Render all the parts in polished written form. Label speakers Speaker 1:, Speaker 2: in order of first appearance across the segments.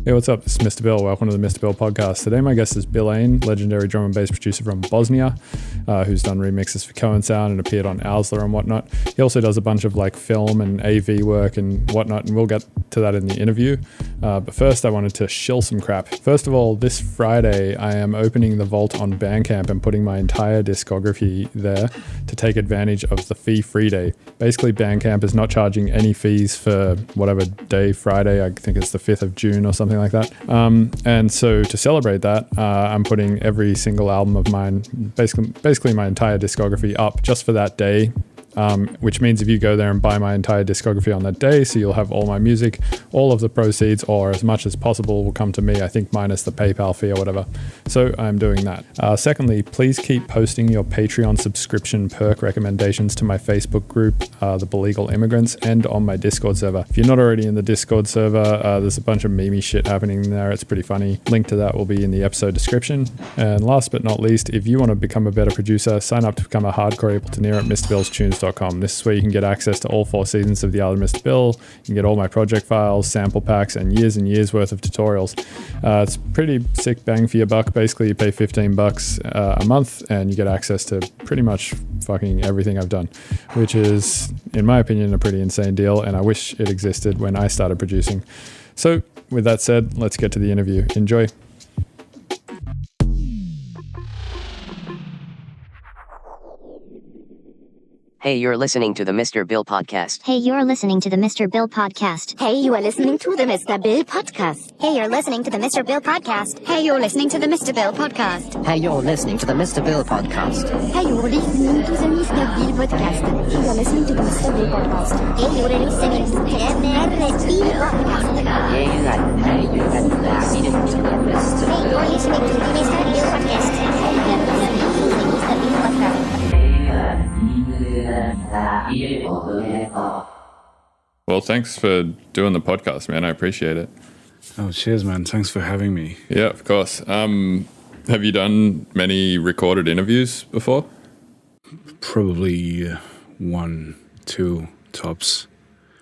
Speaker 1: Hey, what's up? This is Mr. Bill. Welcome to the Mr. Bill podcast. Today my guest is Billain, legendary drum and bass producer from Bosnia, who's done remixes for Cohen Sound and appeared on Owsler and whatnot. He also does a bunch of like film and AV work and whatnot, and we'll get to that in the interview. But first I wanted to shill some crap. First of all, this Friday I am opening the vault on Bandcamp and putting my entire discography there to take advantage of the fee-free day. Basically, Bandcamp is not charging any fees for whatever day, Friday, I think it's the 5th of June or something like that. And so to celebrate that, I'm putting every single album of mine, basically my entire discography up just for that day. Which means if you go there and buy my entire discography on that day, so you'll have all my music, all of the proceeds, or as much as possible, will come to me, I think minus the PayPal fee or whatever. So I'm doing that. Secondly, please keep posting your Patreon subscription perk recommendations to my Facebook group, The Belegal Immigrants, and on my Discord server. If you're not already in the Discord server, there's a bunch of meme shit happening there. It's pretty funny. Link to that will be in the episode description. And last but not least, if you want to become a better producer, sign up to become a hardcore Abletuneer at MrBillsTunes.com. This is where you can get access to all 4 seasons of The Art of Mr. Bill. You can get all my project files, sample packs, and years worth of tutorials. It's pretty sick bang for your buck. Basically, you pay $15 a month and you get access to pretty much fucking everything I've done, which is, in my opinion, a pretty insane deal, and I wish it existed when I started producing. So, with that said, let's get to the interview. Enjoy.
Speaker 2: Hey, you're listening to the Mr. Bill podcast.
Speaker 3: Hey, you're listening to the Mr. Bill podcast.
Speaker 4: Hey, you are listening to the Mr. Bill podcast.
Speaker 3: Hey, you're listening to the Mr. Bill podcast.
Speaker 4: Hey, you're listening to the Mr. Bill podcast.
Speaker 2: Hey, you're listening to the Mr. Bill podcast.
Speaker 4: Hey, you're listening to the Mr. Bill podcast. Hey, you're listening to the Mr. Bill podcast.
Speaker 3: Hey, you're listening to the Mr. Bill podcast.
Speaker 2: Hey, you're listening to the Mr.
Speaker 3: Hey, you're listening to the Mr. Bill podcast.
Speaker 1: Well, thanks for doing the podcast, man. I appreciate it.
Speaker 5: Oh, cheers, man. Thanks for having me.
Speaker 1: Yeah, of course. Have you done many recorded interviews before?
Speaker 5: Probably 1, 2 tops.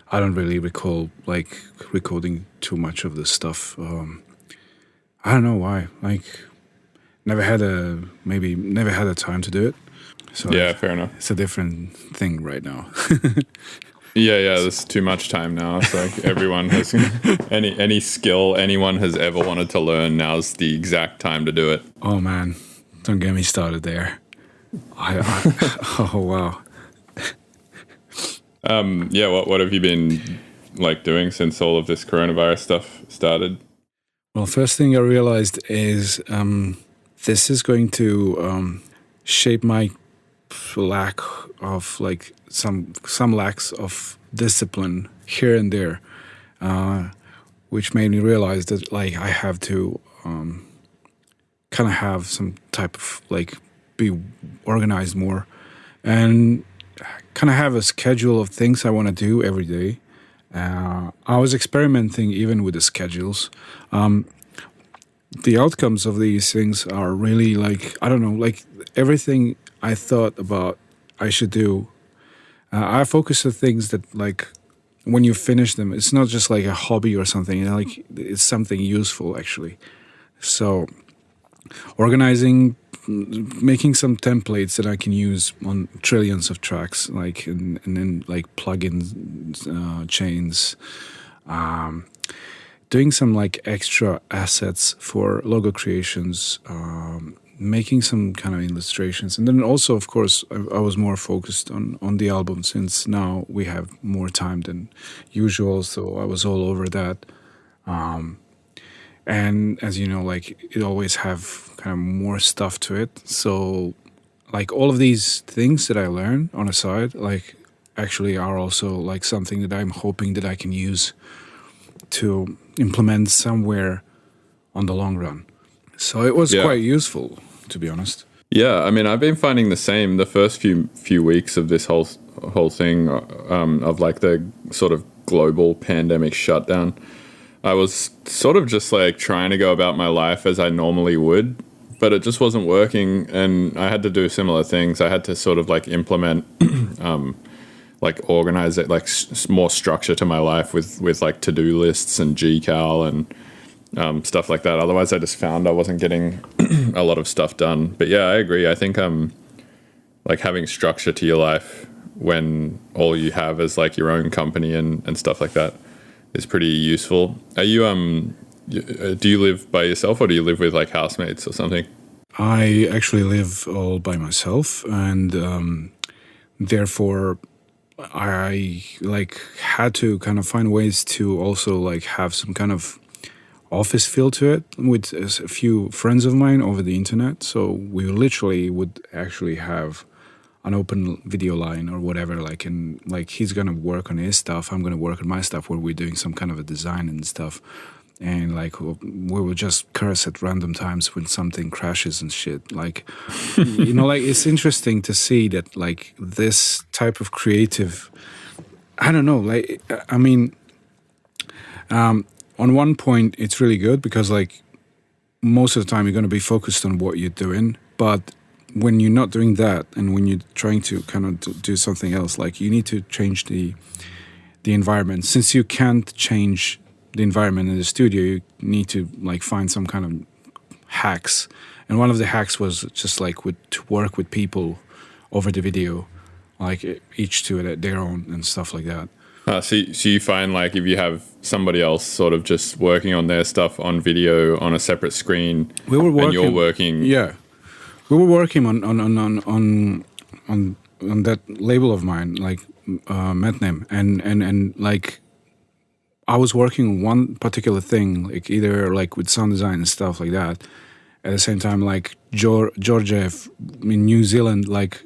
Speaker 5: I don't really recall like recording too much of this stuff. I don't know why. Like, never had a time to do it. So
Speaker 1: yeah, fair enough.
Speaker 5: It's a different thing right now.
Speaker 1: Yeah, there's too much time now. It's like everyone has any skill anyone has ever wanted to learn, now's the exact time to do it.
Speaker 5: Oh man, don't get me started there. Oh wow.
Speaker 1: Yeah, what have you been like doing since all of this coronavirus stuff started?
Speaker 5: Well, first thing I realized is this is going to shape my lack of like some lacks of discipline here and there, which made me realize that like I have to kind of have some type of like be organized more and kind of have a schedule of things I want to do every day. I was experimenting even with the schedules. The outcomes of these things are really like, I don't know, like everything I thought about I should do. I focus on things that like when you finish them, it's not just like a hobby or something, like it's something useful actually. So organizing, making some templates that I can use on trillions of tracks, like and then like plugins, chains, doing some like extra assets for logo creations, making some kind of illustrations. And then also, of course, I was more focused on the album since now we have more time than usual. So I was all over that. And as you know, like it always have kind of more stuff to it. So like all of these things that I learn on the side, like actually are also like something that I'm hoping that I can use to implement somewhere on the long run. So it was quite useful, to be honest.
Speaker 1: Yeah, I mean, I've been finding the same the first few weeks of this whole thing of like the sort of global pandemic shutdown. I was sort of just like trying to go about my life as I normally would, but it just wasn't working, and I had to do similar things. I had to sort of like implement like organize it, like more structure to my life with like to-do lists and GCal and stuff like that. Otherwise, I just found I wasn't getting a lot of stuff done. But yeah, I agree. I think like having structure to your life when all you have is like your own company and stuff like that is pretty useful. Are you do you live by yourself or do you live with like housemates or something?
Speaker 5: I actually live all by myself, and therefore I like had to kind of find ways to also like have some kind of office feel to it with a few friends of mine over the internet. So we literally would actually have an open video line or whatever, like, and like he's gonna work on his stuff, I'm gonna work on my stuff, where we're doing some kind of a design and stuff. And like we will just curse at random times when something crashes and shit. Like, you know, like it's interesting to see that like this type of creative, I don't know, like, I mean, on one point it's really good because like most of the time you're going to be focused on what you're doing, but when you're not doing that and when you're trying to kind of do something else, like you need to change the environment. Since you can't change the environment in the studio, you need to like find some kind of hacks. And one of the hacks was just like to work with people over the video, like each to their own and stuff like that.
Speaker 1: So you find like if you have somebody else sort of just working on their stuff on video on a separate screen,
Speaker 5: we were working,
Speaker 1: and you're working.
Speaker 5: Yeah, we were working on that label of mine, like Metnem, and like I was working on one particular thing, like either like with sound design and stuff like that. At the same time, like Georgia in New Zealand, like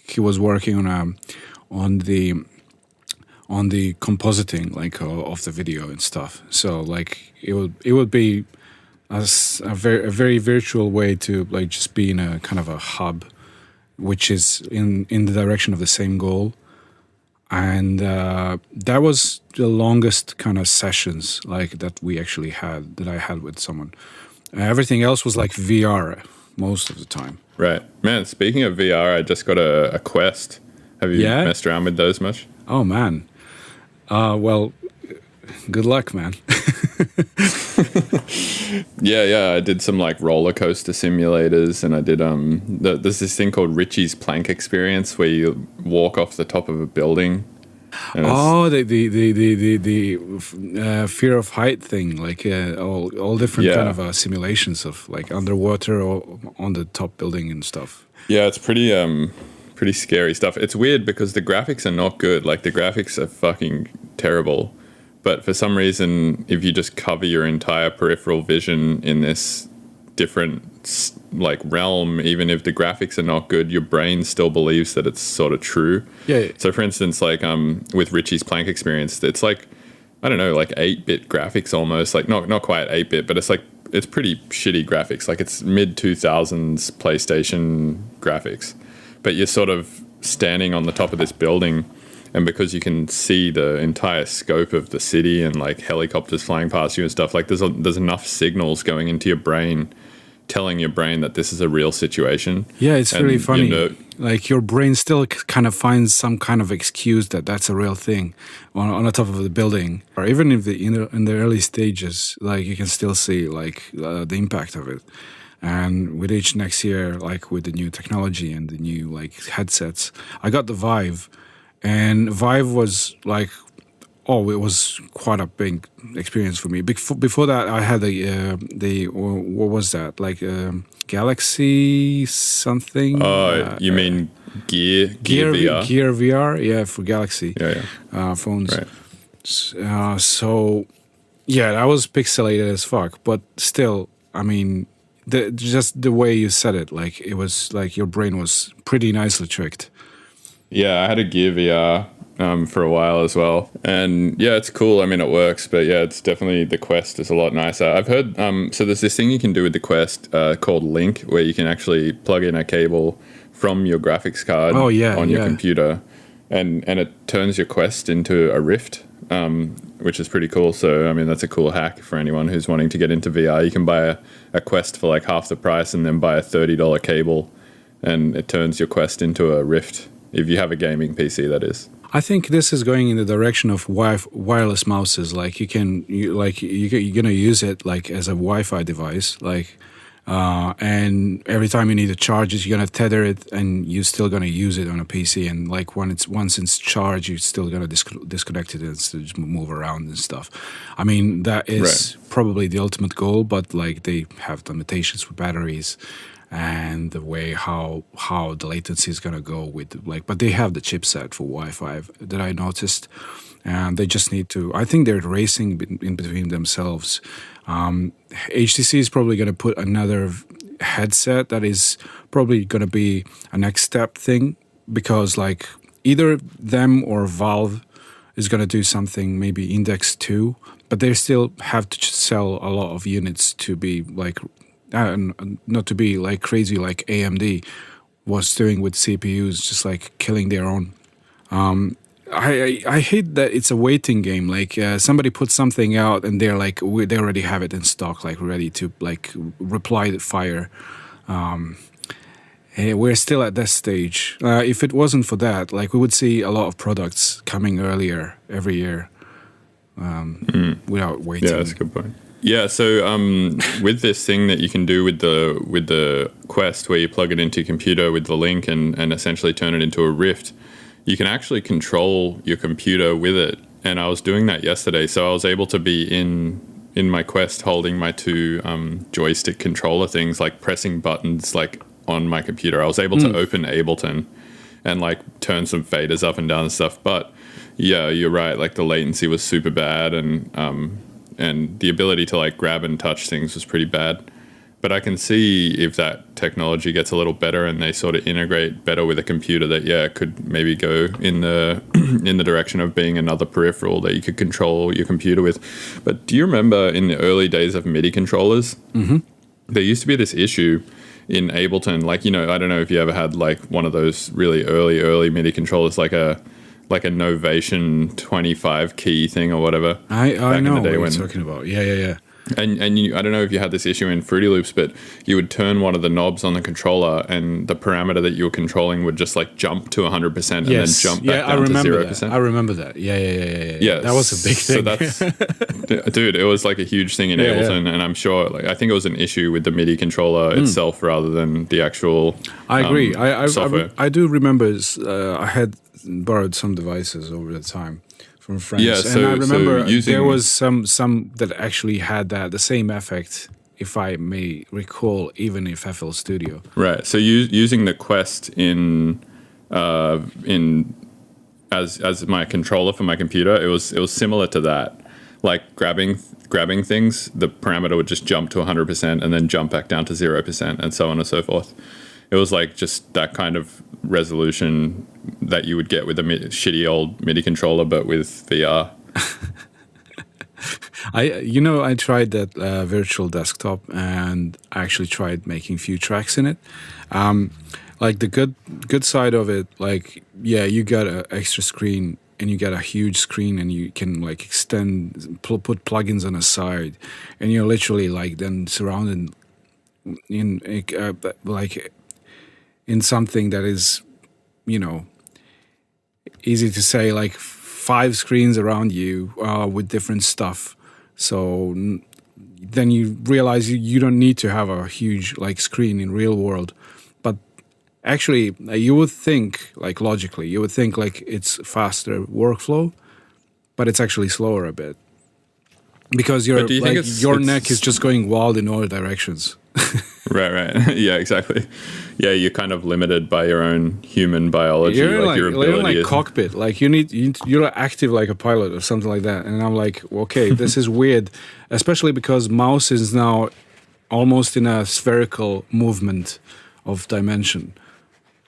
Speaker 5: he was working on the compositing, like of the video and stuff. So like it would be a very virtual way to like just be in a kind of a hub, which is in the direction of the same goal. And that was the longest kind of sessions like that I had with someone. Everything else was like VR most of the time.
Speaker 1: Right. Man, speaking of VR, I just got a Quest. Have you messed around with those much?
Speaker 5: Oh, man. Well, good luck, man.
Speaker 1: Yeah. I did some like roller coaster simulators, and I did there's this thing called Richie's Plank Experience where you walk off the top of a building.
Speaker 5: Oh, the fear of height thing, like all different kind of simulations of like underwater or on the top building and stuff.
Speaker 1: Yeah, it's pretty scary stuff. It's weird because the graphics are not good. Like the graphics are fucking terrible. But for some reason, if you just cover your entire peripheral vision in this different like realm, even if the graphics are not good, your brain still believes that it's sort of true.
Speaker 5: Yeah.
Speaker 1: So for instance, like with Richie's Plank Experience, it's like, I don't know, like 8-bit graphics almost, like not quite 8-bit, but it's pretty shitty graphics. Like it's mid 2000s PlayStation graphics, but you're sort of standing on the top of this building. And because you can see the entire scope of the city and like helicopters flying past you and stuff, like there's enough signals going into your brain, telling your brain that this is a real situation.
Speaker 5: Yeah, it's really funny. Like your brain still kind of finds some kind of excuse that that's a real thing on the top of the building, or even if in the early stages, like you can still see like the impact of it. And with each next year, like with the new technology and the new like headsets, I got the Vive. And Vive was like, it was quite a big experience for me. Before that, I had what was that? Like Galaxy something?
Speaker 1: You mean Gear VR?
Speaker 5: Gear VR, yeah, for Galaxy phones.
Speaker 1: Right.
Speaker 5: So, yeah, that was pixelated as fuck. But still, I mean, just the way you said it, like it was like your brain was pretty nicely tricked.
Speaker 1: Yeah, I had a Gear VR for a while as well. And yeah, it's cool. I mean, it works. But yeah, it's definitely, the Quest is a lot nicer. I've heard, so there's this thing you can do with the Quest called Link, where you can actually plug in a cable from your graphics card on your computer. And it turns your Quest into a Rift, which is pretty cool. So, I mean, that's a cool hack for anyone who's wanting to get into VR. You can buy a Quest for like half the price and then buy a $30 cable, and it turns your Quest into a Rift. If you have a gaming PC, that is.
Speaker 5: I think this is going in the direction of wireless mouses. Like you're gonna use it like as a Wi-Fi device, like, and every time you need to charge it, you're gonna tether it, and you're still gonna use it on a PC. And like once it's charged, you're still gonna disconnect it and just move around and stuff. I mean, that is probably the ultimate goal, but like they have limitations with batteries and the way how the latency is gonna go with like. But they have the chipset for Wi-Fi that I noticed, and they just need to. I think they're racing in between themselves. HTC is probably going to put another headset that is probably going to be a next step thing, because like either them or Valve is going to do something, maybe Index 2, but they still have to sell a lot of units to be like, not to be like crazy like AMD was doing with CPUs, just like killing their own. I hate that it's a waiting game. Like somebody puts something out and they're like they already have it in stock, like ready to like reply to fire. We're still at this stage. If it wasn't for that, like we would see a lot of products coming earlier every year without waiting.
Speaker 6: Yeah, that's a good point. Yeah, so with this thing that you can do with the Quest, where you plug it into your computer with the link and essentially turn it into a Rift, you can actually control your computer with it. And I was doing that yesterday, so I was able to be in my Quest holding my two joystick controller things, like pressing buttons like on my computer. I was able to open Ableton and like turn some faders up and down and stuff. But yeah, you're right, like the latency was super bad, and the ability to like grab and touch things was pretty bad. But I can see if that technology gets a little better and they sort of integrate better with a computer, that it could maybe go in the in the direction of being another peripheral that you could control your computer with. But do you remember in the early days of MIDI controllers, there used to be this issue in Ableton, like, you know, I don't know if you ever had like one of those really early MIDI controllers, like a Novation 25 key thing or whatever.
Speaker 5: I know what you're talking about. Yeah.
Speaker 6: And you, I don't know if you had this issue in Fruity Loops, but you would turn one of the knobs on the controller and the parameter that you were controlling would just like jump to 100% and then jump back down to 0%.
Speaker 5: I remember that. Yeah. That was a big thing.
Speaker 6: So that's, dude, it was like a huge thing in Ableton, and I'm sure, like, I think it was an issue with the MIDI controller itself rather than the actual
Speaker 5: I agree.
Speaker 6: software.
Speaker 5: I do remember I had borrowed some devices over the time from friends.
Speaker 6: Yeah,
Speaker 5: and I remember there was some that actually had the same effect, if I may recall, even in FL Studio.
Speaker 6: Right. So using the Quest in as my controller for my computer, it was similar to that. Like grabbing things, the parameter would just jump to 100% and then jump back down to 0% and so on and so forth. It was like just that kind of resolution that you would get with a shitty old MIDI controller, but with VR.
Speaker 5: I tried that virtual desktop, and I actually tried making a few tracks in it. Like the good side of it, like, yeah, you got an extra screen and you got a huge screen, and you can like extend, put plugins on the side, and you're literally like then surrounded in like in something that is, you know, easy to say, like 5 screens around you with different stuff. So then you realize you don't need to have a huge like screen in real world. But actually, you would think, like logically, you would think like it's faster workflow, but it's actually slower a bit, because your neck is just going wild in all directions.
Speaker 6: Right. Yeah, exactly. Yeah, you're kind of limited by your own human biology,
Speaker 5: you're
Speaker 6: your ability.
Speaker 5: You're like cockpit, like you're active like a pilot or something like that. And I'm like, okay, this is weird, especially because mouse is now almost in a spherical movement of dimension,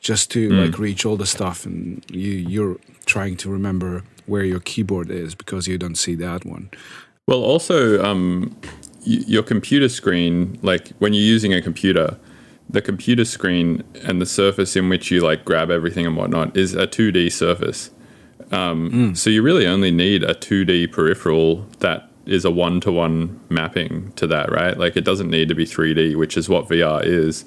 Speaker 5: just to like reach all the stuff, and you're trying to remember where your keyboard is because you don't see that one.
Speaker 6: Well, also, your computer screen, like when you're using a computer, the computer screen and the surface in which you like grab everything and whatnot is a 2D surface. So you really only need a 2D peripheral that is a one-to-one mapping to that, right? Like it doesn't need to be 3D, which is what VR is.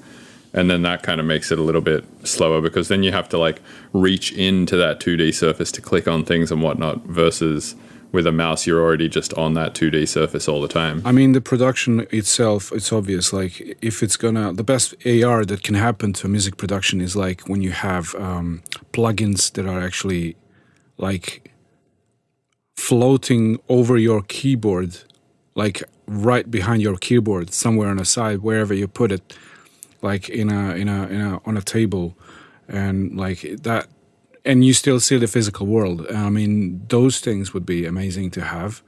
Speaker 6: And then that kind of makes it a little bit slower, because then you have to like reach into that 2D surface to click on things and whatnot, versus with a mouse, you're already just on that 2D surface all the time.
Speaker 5: I mean, the production itself, it's obvious. Like, if it's the best AR that can happen to music production is like when you have plugins that are actually like floating over your keyboard, like right behind your keyboard, somewhere on the side, wherever you put it, like on a table, and like that. And you still see the physical world. I mean, those things would be amazing to have,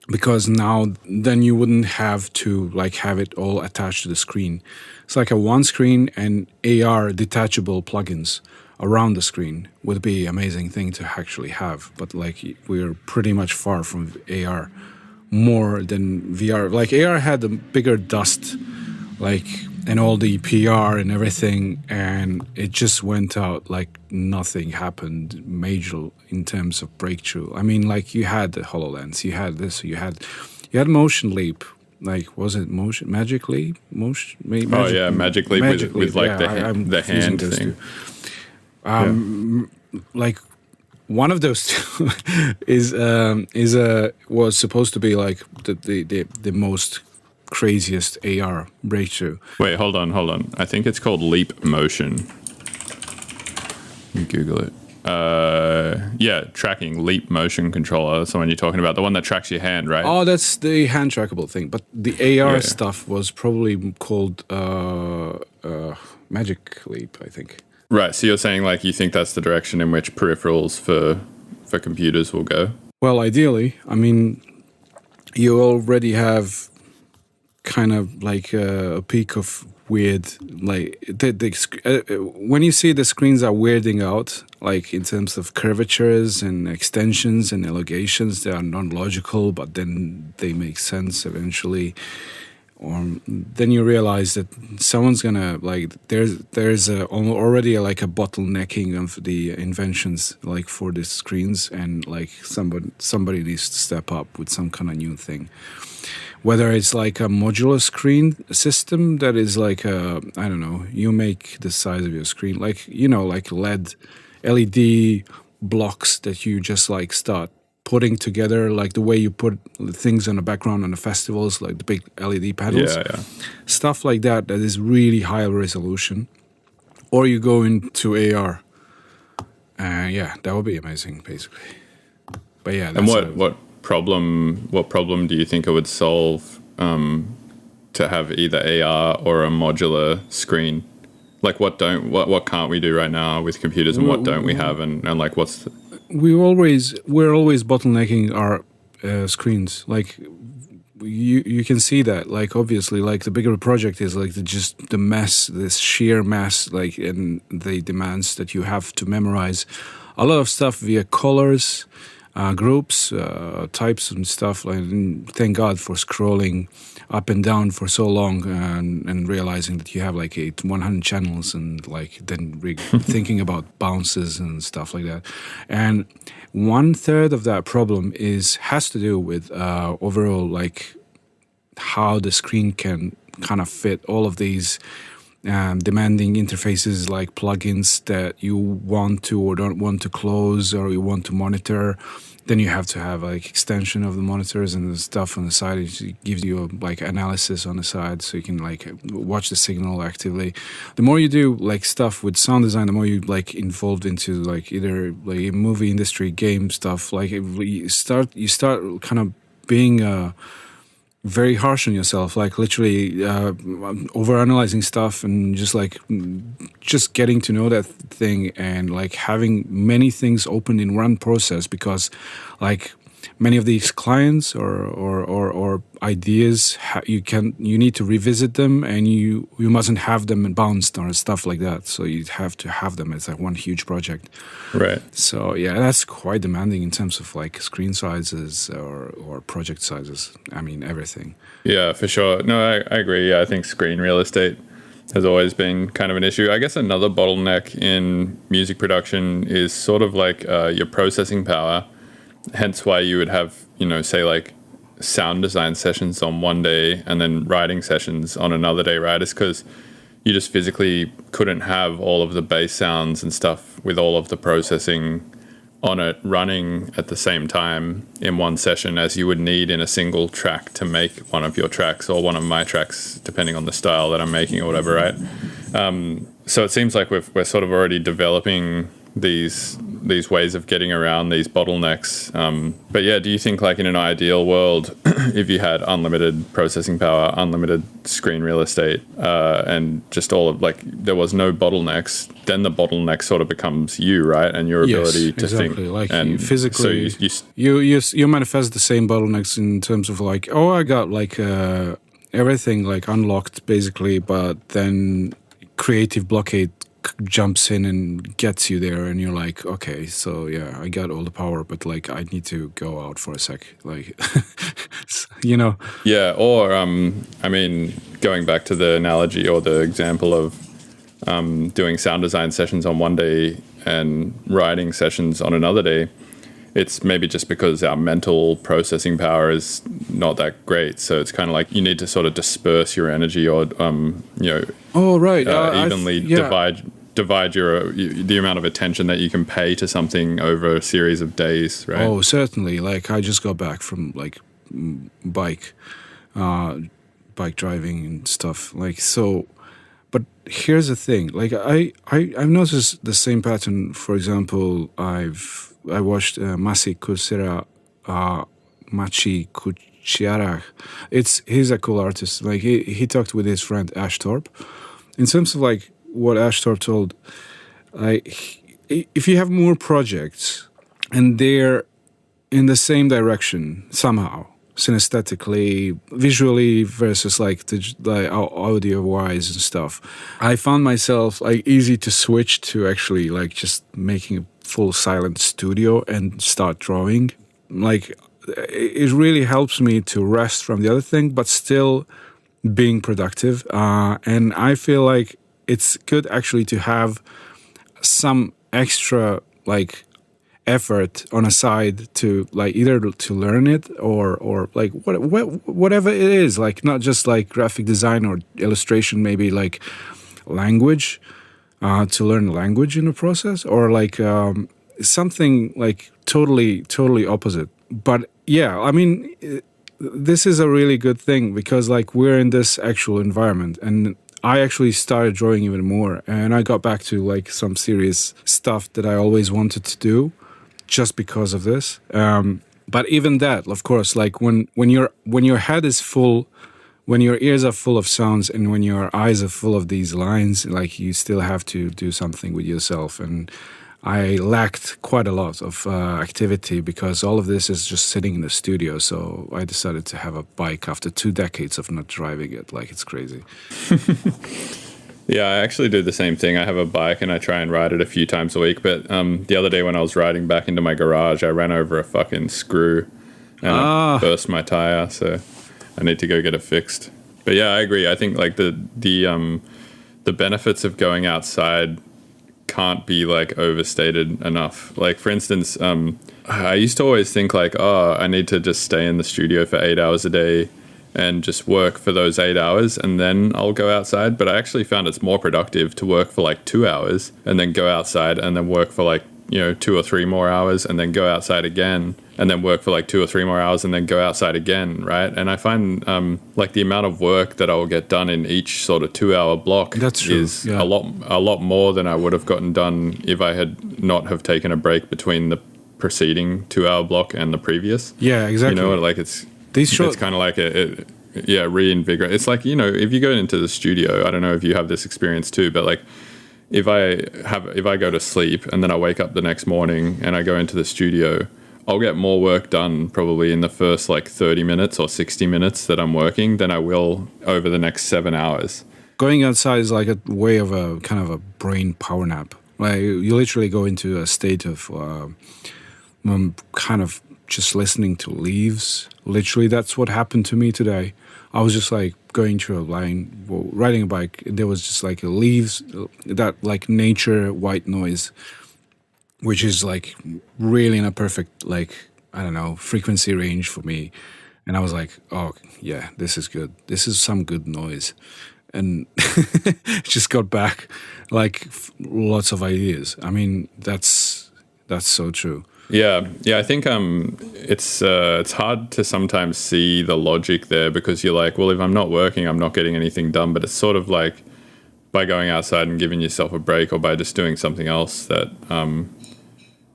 Speaker 5: because now then you wouldn't have to like have it all attached to the screen. It's like a one screen and AR detachable plugins around the screen would be amazing thing to actually have. But like we're pretty much far from AR, more than VR. Like AR had a bigger dust, like, and all the PR and everything, and it just went out like nothing happened major in terms of breakthrough. I mean, like you had the HoloLens, you had this, you had Motion Leap. Like, was it Magic Leap? Magic
Speaker 6: Leap with like
Speaker 5: yeah,
Speaker 6: the hand thing.
Speaker 5: Like one of those two was supposed to be like the most craziest AR breakthrough.
Speaker 6: Wait, hold on. I think it's called Leap Motion. You Google it. Tracking Leap Motion controller. That's the one you're talking about. The one that tracks your hand, right?
Speaker 5: Oh, that's the hand trackable thing. But the AR stuff was probably called Magic Leap, I think.
Speaker 6: Right. So you're saying like you think that's the direction in which peripherals for computers will go?
Speaker 5: Well, ideally. I mean, you already have kind of like a peak of weird, like when you see the screens are weirding out, like in terms of curvatures and extensions and elongations, they are non-logical, but then they make sense eventually. Then you realize that someone's gonna like there's already like a bottlenecking of the inventions like for these screens, and like somebody needs to step up with some kind of new thing. Whether it's like a modular screen system that is like I don't know, you make the size of your screen, like, you know, like LED blocks that you just like start putting together, like the way you put things on the background on the festivals, like the big LED panels.
Speaker 6: Yeah.
Speaker 5: Stuff like that is really high resolution. Or you go into AR. That would be amazing, basically. But yeah, that's
Speaker 6: what problem do you think it would solve to have either AR or a modular screen? Like what can't we do right now with computers, and what don't we have, and like what's
Speaker 5: we're always bottlenecking our screens. Like you can see that, like obviously, like the bigger the project is, like the mass, this sheer mass, like, and the demands that you have to memorize a lot of stuff via colors, groups, types and stuff. Like, and thank God for scrolling up and down for so long, and realizing that you have like 100 channels, and like then thinking about bounces and stuff like that. And 1/3 of that problem has to do with overall, like how the screen can kind of fit all of these demanding interfaces, like plugins that you want to or don't want to close, or you want to monitor. Then you have to have like extension of the monitors and the stuff on the side. It gives you like analysis on the side, so you can like watch the signal actively. The more you do like stuff with sound design, the more you like involved into like either like movie industry, game stuff. Like you start kind of being very harsh on yourself, like literally overanalyzing stuff, and just getting to know that thing, and like having many things open in one process, because like many of these clients or ideas, you need to revisit them, and you mustn't have them bounced or stuff like that. So you have to have them as like one huge project.
Speaker 6: Right.
Speaker 5: So yeah, that's quite demanding in terms of like screen sizes or project sizes. I mean, everything.
Speaker 6: Yeah, for sure. No, I agree. Yeah, I think screen real estate has always been kind of an issue. I guess another bottleneck in music production is sort of like your processing power. Hence why you would have, say like sound design sessions on one day and then writing sessions on another day, right? It's because you just physically couldn't have all of the bass sounds and stuff with all of the processing on it running at the same time in one session as you would need in a single track to make one of your tracks or one of my tracks, depending on the style that I'm making or whatever, right? So it seems like we're sort of already developing these ways of getting around these bottlenecks. But yeah, do you think like in an ideal world, if you had unlimited processing power, unlimited screen real estate, and just all of like there was no bottlenecks, then the bottleneck sort of becomes you, right? And your ability to think.
Speaker 5: Like
Speaker 6: and
Speaker 5: you physically,
Speaker 6: so
Speaker 5: you manifest the same bottlenecks in terms of like, oh, I got like everything like unlocked basically, but then creative blockade jumps in and gets you there, and you're like, okay, so yeah, I got all the power, but like I need to go out for a sec, like you know.
Speaker 6: Yeah, or I mean, going back to the analogy or the example of doing sound design sessions on one day and writing sessions on another day, it's maybe just because our mental processing power is not that great. So it's kind of like you need to sort of disperse your energy or,
Speaker 5: Oh, right.
Speaker 6: evenly divide your the amount of attention that you can pay to something over a series of days, right?
Speaker 5: Oh, certainly. Like I just got back from like bike driving and stuff. Like so. But here's the thing. Like I've noticed the same pattern. For example, I watched Masi Kursera Machi Kuchiara. He's a cool artist. Like he talked with his friend Ash Thorpe. In terms of like what Ash Thorpe told, if you have more projects and they're in the same direction somehow, synesthetically, visually versus like the audio wise and stuff, I found myself like easy to switch to actually like just making a full silent studio and start drawing. Like it really helps me to rest from the other thing, but still being productive. And I feel like it's good actually to have some extra like effort on a side to like either to learn it or like whatever it is, like not just like graphic design or illustration, maybe like language, to learn language in the process, or like something like totally opposite. But yeah, I mean, this is a really good thing because like we're in this actual environment, and I actually started drawing even more, and I got back to like some serious stuff that I always wanted to do just because of this. But even that, of course, like when your head is full, when your ears are full of sounds, and when your eyes are full of these lines, like you still have to do something with yourself. And I lacked quite a lot of activity because all of this is just sitting in the studio. So I decided to have a bike after 2 decades of not driving it. Like, it's crazy.
Speaker 6: Yeah, I actually do the same thing. I have a bike and I try and ride it a few times a week. But the other day when I was riding back into my garage, I ran over a fucking screw and I burst my tire. So I need to go get it fixed. But yeah, I agree. I think like the benefits of going outside can't be like overstated enough. Like for instance, I used to always think like, oh, I need to just stay in the studio for 8 hours a day and just work for those 8 hours and then I'll go outside. But I actually found it's more productive to work for like 2 hours and then go outside and then work for like, 2 or 3 more hours and then go outside again and then work for like 2 or 3 more hours and then go outside again, right? And I find like the amount of work that I'll get done in each sort of 2-hour block is a lot more than I would have gotten done if I had not have taken a break between the preceding 2-hour block and the previous.
Speaker 5: Yeah, exactly.
Speaker 6: Like it's kind of like reinvigorate. It's like, if you go into the studio, I don't know if you have this experience too, but like if I go to sleep and then I wake up the next morning and I go into the studio, I'll get more work done probably in the first like 30 minutes or 60 minutes that I'm working than I will over the next 7 hours.
Speaker 5: Going outside is like a way of a kind of a brain power nap. Like you literally go into a state of kind of just listening to leaves. Literally, that's what happened to me today. I was just like going through a line, riding a bike, and there was just like leaves, that like nature white noise, which is like really in a perfect, like, I don't know, frequency range for me. And I was like, oh yeah, this is good. This is some good noise. and just got back like lots of ideas. I mean, that's so true.
Speaker 6: Yeah. I think it's hard to sometimes see the logic there, because you're like, well, if I'm not working, I'm not getting anything done. But it's sort of like by going outside and giving yourself a break, or by just doing something else, that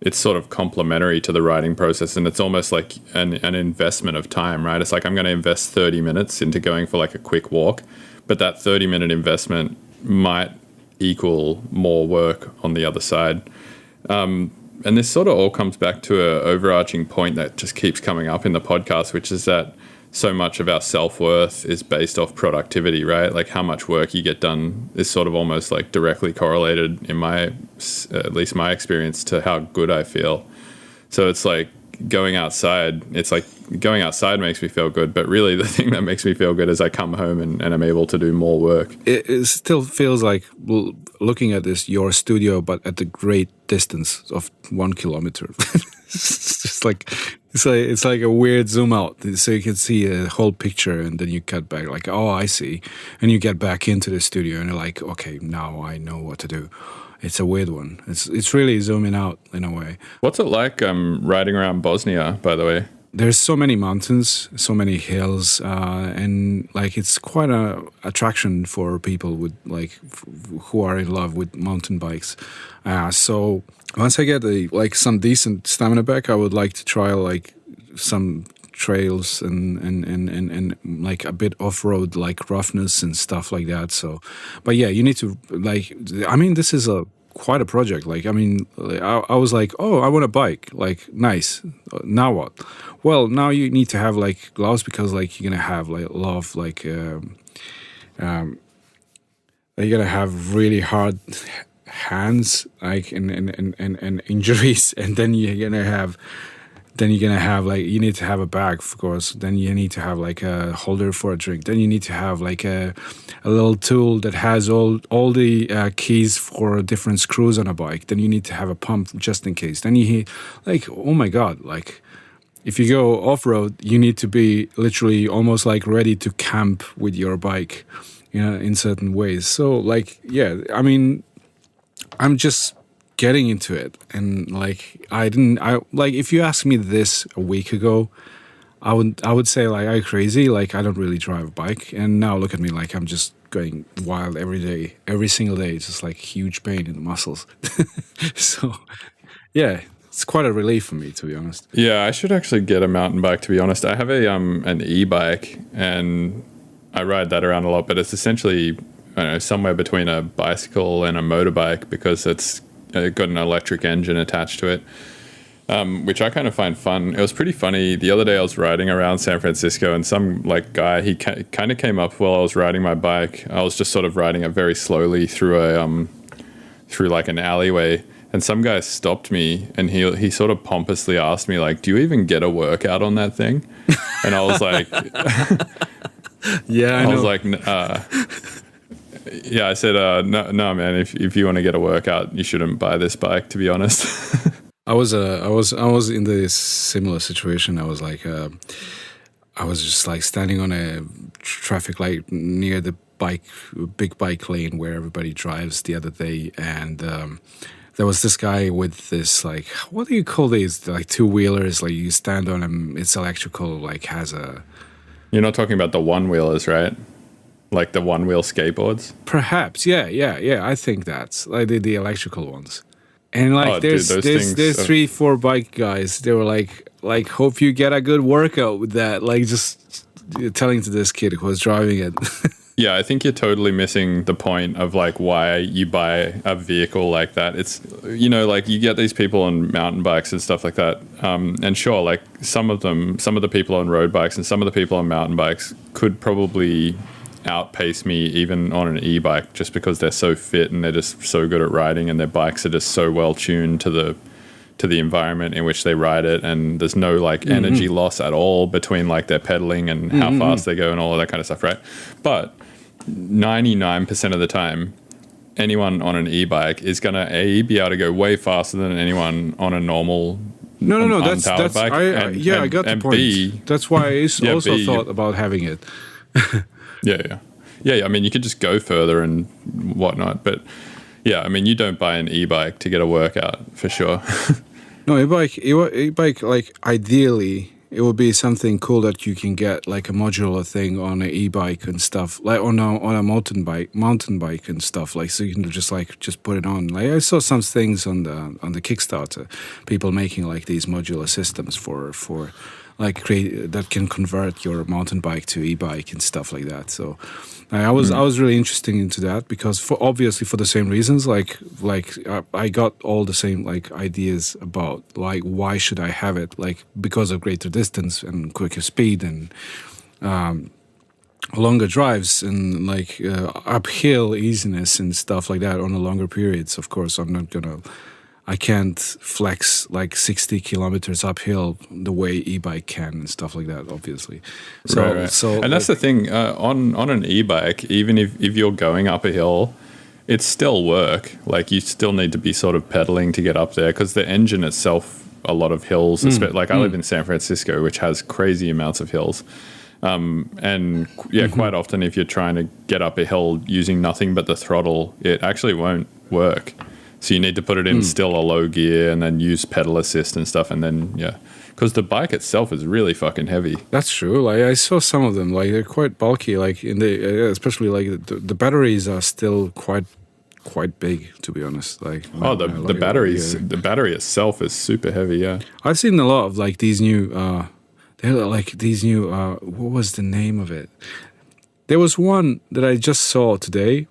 Speaker 6: it's sort of complementary to the writing process, and it's almost like an investment of time, right? It's like I'm going to invest 30 minutes into going for like a quick walk, but that 30-minute investment might equal more work on the other side. And this sort of all comes back to an overarching point that just keeps coming up in the podcast, which is that so much of our self-worth is based off productivity, right? Like how much work you get done is sort of almost like directly correlated, in at least my experience, to how good I feel. So it's like going outside makes me feel good, but really the thing that makes me feel good is I come home and I'm able to do more work.
Speaker 5: It still feels like, looking at this, your studio, but at the great distance of 1 kilometer. It's just like it's like a weird zoom out, so you can see a whole picture, and then you cut back, like, oh, I see, and you get back into the studio, and you're like, okay, now I know what to do. It's a weird one. It's really zooming out in a way.
Speaker 6: What's it like riding around Bosnia, by the way?
Speaker 5: There's so many mountains, so many hills, and like it's quite a attraction for people with who are in love with mountain bikes. So once I get some decent stamina back, I would like to try like some trails and like a bit off-road, like roughness and stuff like that. So, but yeah, you need to this is quite a project. Like, I mean, I was like, oh, I want a bike. Like, nice. Now what? Well, now you need to have like gloves, because like you're gonna have like a lot of like you're gonna have really hard hands, like and injuries, and then you're gonna have like, you need to have a bag, of course. Then you need to have like a holder for a drink. Then you need to have like a little tool that has all the keys for different screws on a bike. Then you need to have a pump just in case. Then you like, oh my God, like if you go off-road, you need to be literally almost like ready to camp with your bike, in certain ways. So like, yeah, I mean, I'm just getting into it, and like if you asked me this a week ago, I would say like, I'm crazy, like I don't really drive a bike, and now look at me, like I'm just going wild every single day. It's just like huge pain in the muscles. So yeah, it's quite a relief for me, to be honest.
Speaker 6: Yeah, I should actually get a mountain bike, to be honest. I have an e-bike, and I ride that around a lot, but it's essentially, I don't know, somewhere between a bicycle and a motorbike, because it's got an electric engine attached to it, which I kind of find fun. It was pretty funny. The other day I was riding around San Francisco, and some like guy, he kind of came up while I was riding my bike. I was just sort of riding it very slowly through like an alleyway, and some guy stopped me, and he sort of pompously asked me like, do you even get a workout on that thing? And I was like,
Speaker 5: yeah, I know.
Speaker 6: was like, yeah, I said, no, man. If you want to get a workout, you shouldn't buy this bike, to be honest.
Speaker 5: I was in this similar situation. I was like, I was just like standing on a traffic light near the big bike lane where everybody drives the other day, and there was this guy with this, like, what do you call these? Like two-wheelers, like you stand on them. It's electrical, like has a.
Speaker 6: You're not talking about the one-wheelers, right? Like the one-wheel skateboards?
Speaker 5: Perhaps, yeah. I think that's like the electrical ones. And like there's 3-4 bike guys. They were like hope you get a good workout with that. Like just telling to this kid who was driving it.
Speaker 6: Yeah, I think you're totally missing the point of like why you buy a vehicle like that. It's, like you get these people on mountain bikes and stuff like that. And sure, like some of the people on road bikes and some of the people on mountain bikes could probably outpace me even on an e-bike, just because they're so fit and they're just so good at riding, and their bikes are just so well tuned to the environment in which they ride it, and there's no like energy loss at all between like their pedaling and how fast they go and all of that kind of stuff, right? But 99% of the time, anyone on an e-bike is gonna be able to go way faster than anyone on a normal
Speaker 5: no that's
Speaker 6: bike.
Speaker 5: I got the point. That's why I also thought about having it.
Speaker 6: Yeah. yeah, I mean, you could just go further and whatnot, but yeah, I mean, you don't buy an e-bike to get a workout for sure.
Speaker 5: No, e-bike, like ideally, it would be something cool that you can get like a modular thing on an e-bike and stuff, like on a mountain bike and stuff, like so you can just put it on. Like I saw some things on the Kickstarter, people making like these modular systems for like that can convert your mountain bike to e-bike and stuff like that. So I was really interested into that because obviously for the same reasons, like I got all the same like ideas about like why should I have it, like because of greater distance and quicker speed and longer drives and like uphill easiness and stuff like that on the longer periods. Of course, I can't flex like 60 kilometers uphill the way e-bike can and stuff like that, obviously. So,
Speaker 6: right. And that's the thing, on an e-bike, even if you're going up a hill, it's still work. Like you still need to be sort of pedaling to get up there because the engine itself, a lot of hills, like I live in San Francisco, which has crazy amounts of hills. And yeah, quite often if you're trying to get up a hill using nothing but the throttle, it actually won't work. So you need to put it in still a low gear and then use pedal assist and stuff. And then, yeah, because the bike itself is really fucking heavy.
Speaker 5: That's true. Like I saw some of them, like they're quite bulky, like especially like the batteries are still quite big, to be honest. Like
Speaker 6: the battery itself is super heavy. Yeah.
Speaker 5: I've seen a lot of like these new, what was the name of it? There was one that I just saw today.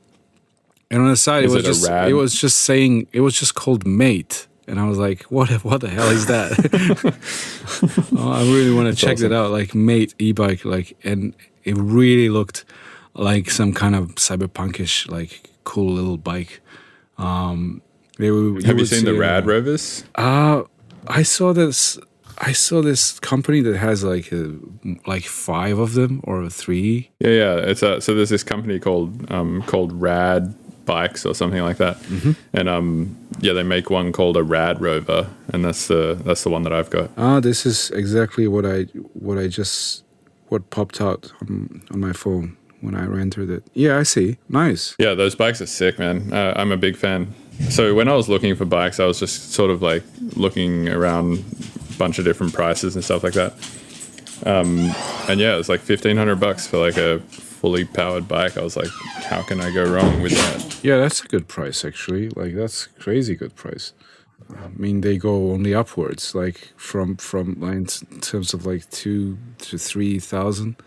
Speaker 5: And on the side, it was just called Mate, and I was like, "What the hell is that?" I really want to check that out, like Mate e-bike, like, and it really looked like some kind of cyberpunkish, like, cool little bike.
Speaker 6: Have you seen the Rad Rovers?
Speaker 5: I saw this company that has like 5 of them or 3.
Speaker 6: Yeah. It's so there's this company called Rad Bikes or something like that, and they make one called a Rad Rover, and that's the one that I've got.
Speaker 5: This is exactly what popped out on my phone when I rented it. Yeah, I see. Nice.
Speaker 6: Yeah, those bikes are sick, man. I'm a big fan. So when I was looking for bikes, I was just sort of like looking around a bunch of different prices and stuff like that. And yeah, it was like $1,500 for like a fully powered bike. I was like, how can I go wrong with that?
Speaker 5: Yeah, that's a good price actually. Like that's crazy good price. I mean, they go only upwards, like from like, in terms of like 2,000 to 3,000.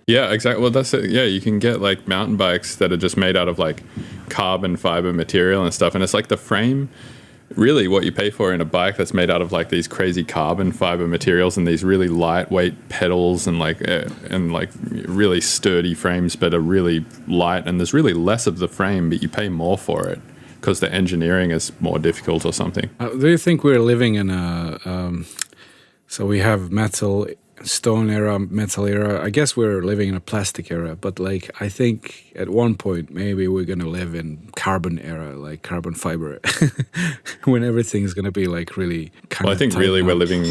Speaker 6: Yeah, exactly. Well, that's it. Yeah, you can get like mountain bikes that are just made out of like carbon fiber material and stuff, and it's like the frame. Really, what you pay for in a bike that's made out of like these crazy carbon fiber materials and these really lightweight pedals and like really sturdy frames, but are really light. And there's really less of the frame, but you pay more for it because the engineering is more difficult or something.
Speaker 5: Do you think we're living in a? So we have stone era, metal era. I guess we're living in a plastic era, but like I think at one point maybe we're gonna live in carbon era, like carbon fiber, when everything's gonna be like really.
Speaker 6: Well, I think really we're living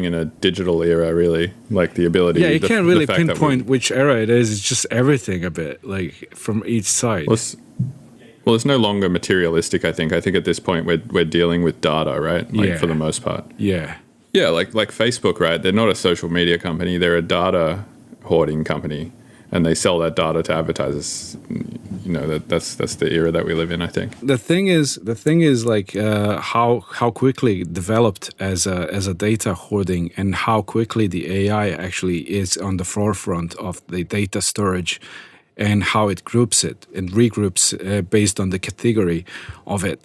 Speaker 6: in a digital era, really, like the ability.
Speaker 5: Yeah, you can't really pinpoint which era it is. It's just everything a bit like from each side.
Speaker 6: Well, it's no longer materialistic. I think at this point we're dealing with data, right? Like for the most part.
Speaker 5: Yeah.
Speaker 6: Yeah, like Facebook, right? They're not a social media company. They're a data hoarding company, and they sell that data to advertisers. You know, that's the era that we live in, I think.
Speaker 5: The thing is like how quickly it developed as a data hoarding, and how quickly the AI actually is on the forefront of the data storage, and how it groups it and regroups based on the category of it.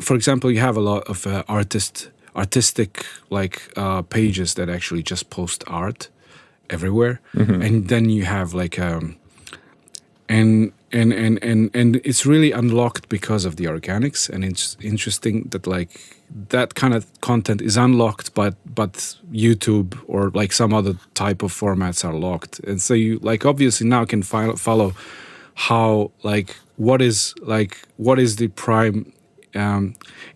Speaker 5: For example, you have a lot of artistic like pages that actually just post art everywhere, and then you have like and it's really unlocked because of the organics, and it's interesting that like that kind of content is unlocked, but YouTube or like some other type of formats are locked, and so you like obviously now can follow how like what is the prime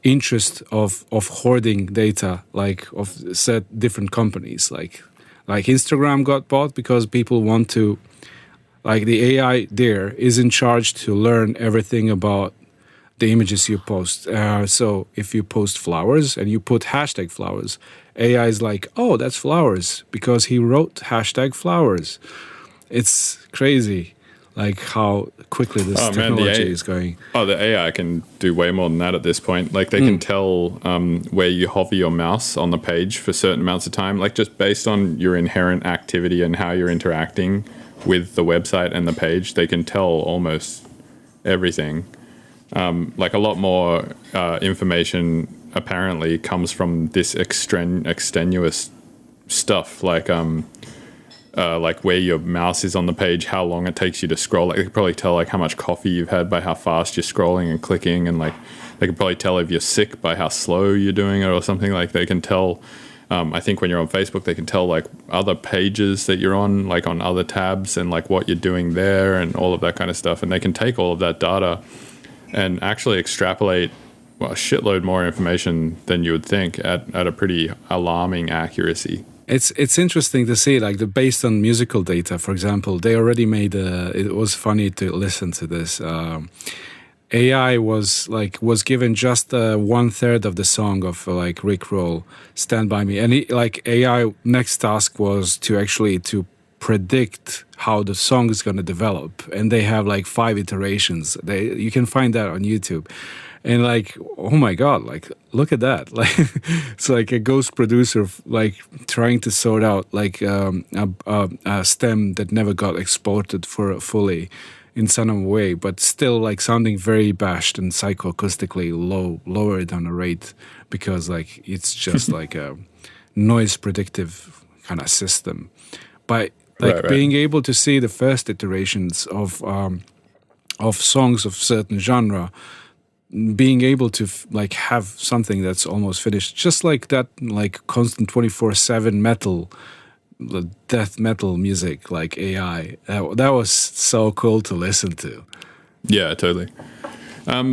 Speaker 5: interest of hoarding data, like of set different companies, like Instagram got bought because people want to Like the AI there is in charge to learn everything about the images you post. So if you post flowers and you put hashtag flowers, AI is like, oh, that's flowers because he wrote hashtag flowers. It's crazy, like how quickly this technology is going.
Speaker 6: Oh, the AI can do way more than that at this point. Like they can tell where you hover your mouse on the page for certain amounts of time, like just based on your inherent activity and how you're interacting with the website and the page. They can tell almost everything. Like a lot more information apparently comes from this extenuous stuff, like where your mouse is on the page, how long it takes you to scroll. Like they can probably tell like how much coffee you've had by how fast you're scrolling and clicking, and like they can probably tell if you're sick by how slow you're doing it or something. Like they can tell. I think when you're on Facebook, they can tell like other pages that you're on, like on other tabs, and like what you're doing there and all of that kind of stuff. And they can take all of that data and actually extrapolate a shitload more information than you would think at a pretty alarming accuracy.
Speaker 5: It's interesting to see, like based on musical data, for example, they already made it was funny to listen to this. AI was given just 1/3 of the song of like Rick Roll, "Stand By Me," and AI next task was to predict how the song is going to develop, and they have like 5 iterations. You can find that on YouTube, and like, oh my god, like look at that! Like it's like a ghost producer like trying to sort out like a stem that never got exported fully in some way, but still like sounding very bashed and psychoacoustically lower than a rate, because like it's just like a noise predictive kind of system. But like being able to see the first iterations of songs of certain genre, being able to like have something that's almost finished, just like that, like constant 24/7 metal, the death metal music, like AI. That was so cool to listen to.
Speaker 6: Yeah, totally.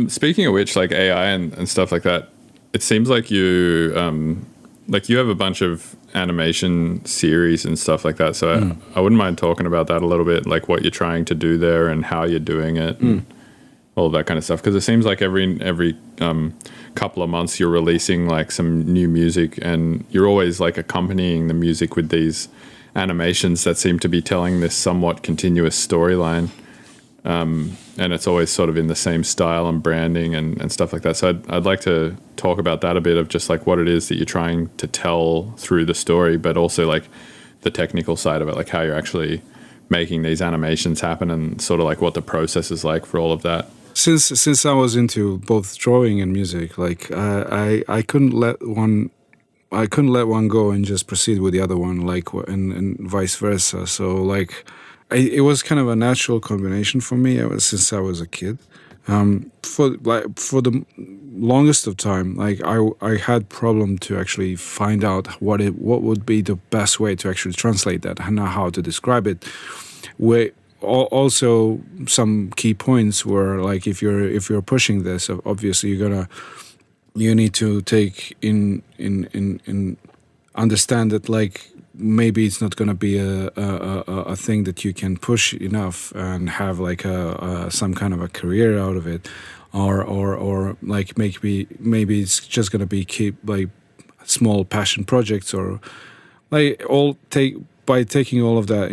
Speaker 6: Speaking of which, like AI and stuff like that, it seems like you have a bunch of animation series and stuff like that. So I wouldn't mind talking about that a little bit, like what you're trying to do there and how you're doing it and all of that kind of stuff. Because it seems like every couple of months you're releasing like some new music, and you're always like accompanying the music with these animations that seem to be telling this somewhat continuous storyline. And it's always sort of in the same style and branding and stuff like that. So I'd like to talk about that a bit, of just like what it is that you're trying to tell through the story, but also like the technical side of it, like how you're actually making these animations happen, and sort of like what the process is like for all of that.
Speaker 5: Since I was into both drawing and music, like I couldn't let one go and just proceed with the other one, like and vice versa. So like it was kind of a natural combination for me since I was a kid. For the longest of time, like I had problem to actually find out what would be the best way to actually translate that and how to describe it. Also, some key points were like if you're pushing this, obviously you need to take in understand that like maybe it's not gonna be a thing that you can push enough and have like some kind of a career out of it, or like maybe it's just gonna be keep like small passion projects, or like by taking all of that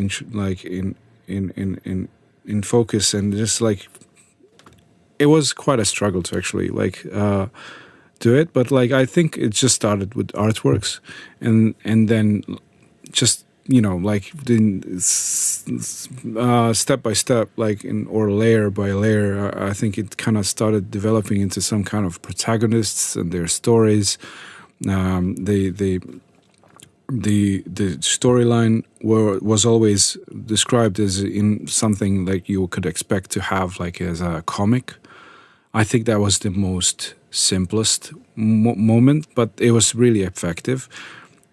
Speaker 5: in focus, and just like it was quite a struggle to actually like do it, but like I think it just started with artworks, and then just like step by step, like or layer by layer, I think it kind of started developing into some kind of protagonists and their stories. The storyline was always described as in something like you could expect to have like as a comic. I think that was the most simplest moment, but it was really effective.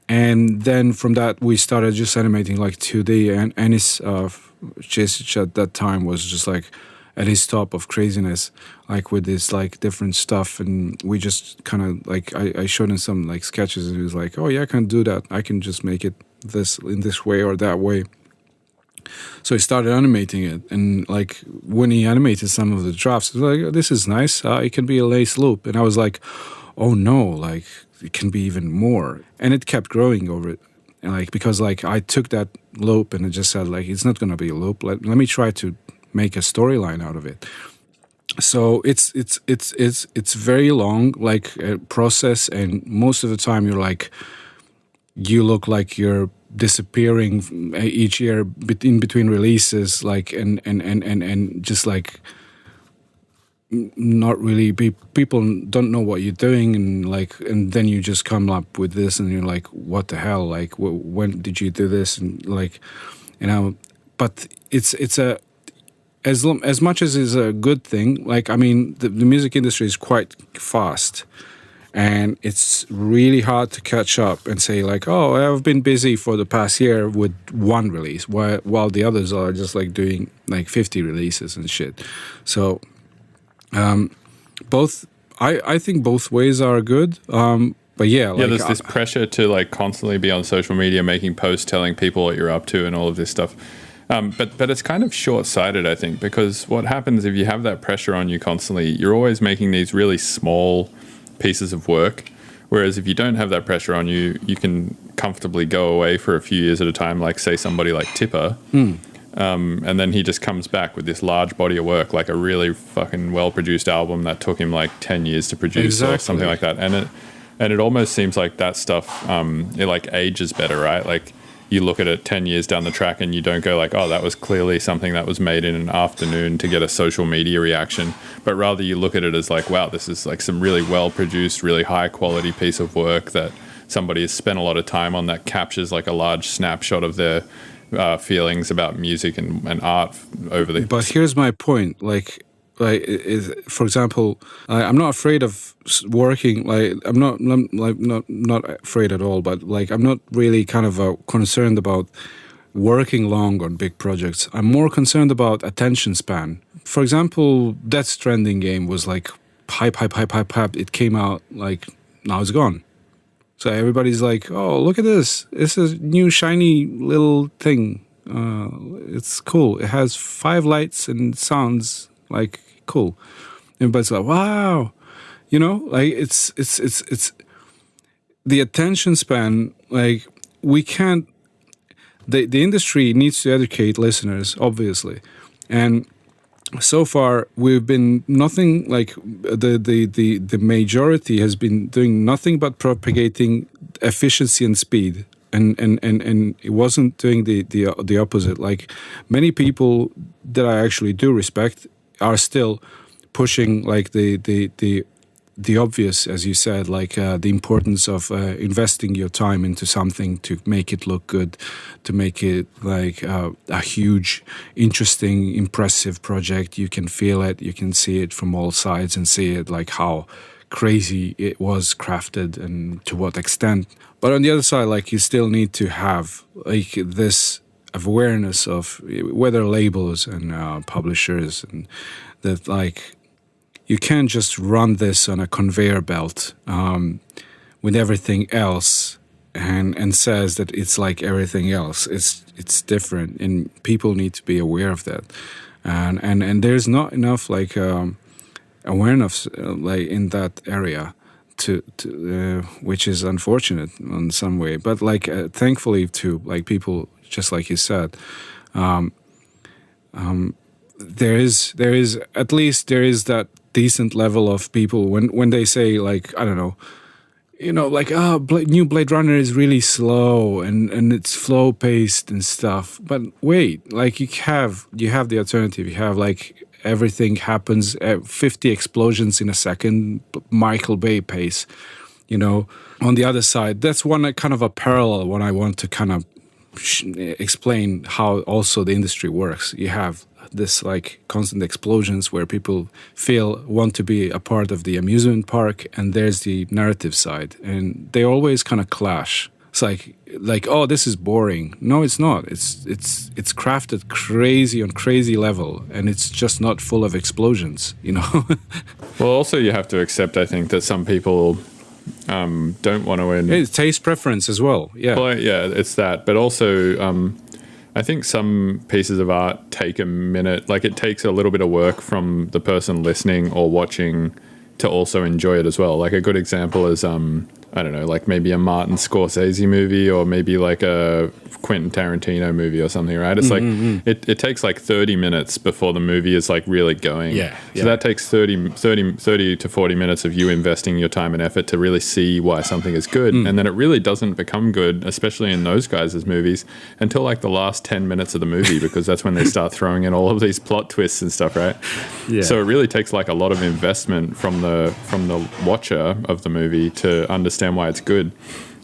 Speaker 5: And then from that we started just animating like 2D, and Anis Chesic at that time was just like at his top of craziness, like with this like different stuff, and we just kind of like I showed him some like sketches, and he was like, oh yeah, I can do that, I can just make it this in this way or that way. So he started animating it, and like when he animated some of the drafts, I was like, "This is nice. It can be a lace loop." And I was like, "Oh no! Like it can be even more." And it kept growing over it, and like because like I took that loop and I just said like it's not gonna be a loop. Let me try to make a storyline out of it. So it's very long, like process, and most of the time you're like, you look like you're disappearing each year in between releases, like and just like not really people don't know what you're doing, and like and then you just come up with this and you're like, what the hell, like when did you do this, and like, you know, but it's a as much as it's a good thing, like I mean the music industry is quite fast. And it's really hard to catch up and say like, oh, I've been busy for the past year with one release, while the others are just like doing like 50 releases and shit. So I think both ways are good. But yeah, like,
Speaker 6: there's this pressure to like constantly be on social media, making posts, telling people what you're up to, and all of this stuff. But it's kind of short-sighted, I think, because what happens if you have that pressure on you constantly, you're always making these really small pieces of work, whereas if you don't have that pressure on you, you can comfortably go away for a few years at a time, like say somebody like Tipper, and then he just comes back with this large body of work, like a really fucking well-produced album that took him like 10 years to produce or something like that, and it almost seems like that stuff it like ages better, right? Like you look at it 10 years down the track and you don't go like, oh, that was clearly something that was made in an afternoon to get a social media reaction. But rather you look at it as like, wow, this is like some really well-produced, really high-quality piece of work that somebody has spent a lot of time on, that captures like a large snapshot of their feelings about music and art over the...
Speaker 5: But here's my point, like for example, I'm not afraid of working. Like I'm not afraid at all. But like I'm not really kind of concerned about working long on big projects. I'm more concerned about attention span. For example, Death Stranding game was like hype. It came out, like now it's gone. So everybody's like, oh, look at this. It's a new shiny little thing. It's cool. It has 5 lights and sounds like cool. Everybody's like, wow, you know, like it's the attention span. Like we can't. The industry needs to educate listeners, obviously, and so far we've been nothing. Like the majority has been doing nothing but propagating efficiency and speed. And it wasn't doing the opposite. Like many people that I actually do respect are still pushing like the obvious, as you said, like the importance of investing your time into something to make it look good, to make it like a huge, interesting, impressive project. You can feel it, you can see it from all sides and see it like how crazy it was crafted and to what extent. But on the other side, like you still need to have like this awareness of whether labels and publishers, and that like you can't just run this on a conveyor belt with everything else and says that it's like everything else. It's different, and people need to be aware of that. And there's not enough like awareness like in that area to which is unfortunate in some way. But like thankfully to like people, just like you said, there is at least there is that decent level of people when they say like, I don't know, you know, like new Blade Runner is really slow and it's slow paced and stuff. But wait, like you have the alternative. You have like everything happens 50 explosions in a second, Michael Bay pace. You know, on the other side, that's one kind of a parallel when I want to kind of explain how also the industry works. You have this like constant explosions where people want to be a part of the amusement park, and there's the narrative side, and they always kind of clash. It's like oh, this is boring. No, it's not. It's crafted crazy level, and it's just not full of explosions, you know.
Speaker 6: Well, also you have to accept, I think, that some people don't want to win.
Speaker 5: It's taste preference as well. Yeah.
Speaker 6: Well, yeah, it's that, but also I think some pieces of art take a minute. Like it takes a little bit of work from the person listening or watching to also enjoy it as well. Like a good example is, I don't know, like maybe a Martin Scorsese movie or maybe like a Quentin Tarantino movie or something, right? It's like, it takes like 30 minutes before the movie is like really going. So that takes 30 to 40 minutes of you investing your time and effort to really see why something is good. And then it really doesn't become good, especially in those guys' movies, until like the last 10 minutes of the movie, because that's when they start throwing in all of these plot twists and stuff, right? So it really takes like a lot of investment from the watcher of the movie to understand why it's good.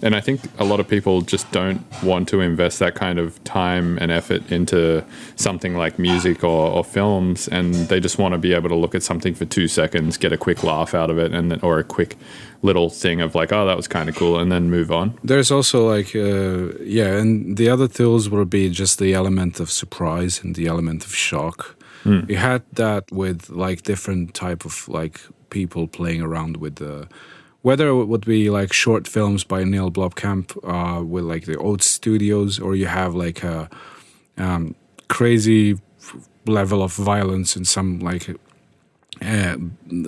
Speaker 6: And I think a lot of people just don't want to invest that kind of time and effort into something like music or films, and they just want to be able to look at something for 2 seconds, get a quick laugh out of it, and then, or a quick little thing of like, oh, that was kind of cool, and then move on.
Speaker 5: There's also like, and the other tools will be just the element of surprise and the element of shock. You had that with like different type of like people playing around with the, whether it would be like short films by Neil Blomkamp with like the old studios, or you have like a crazy level of violence and some like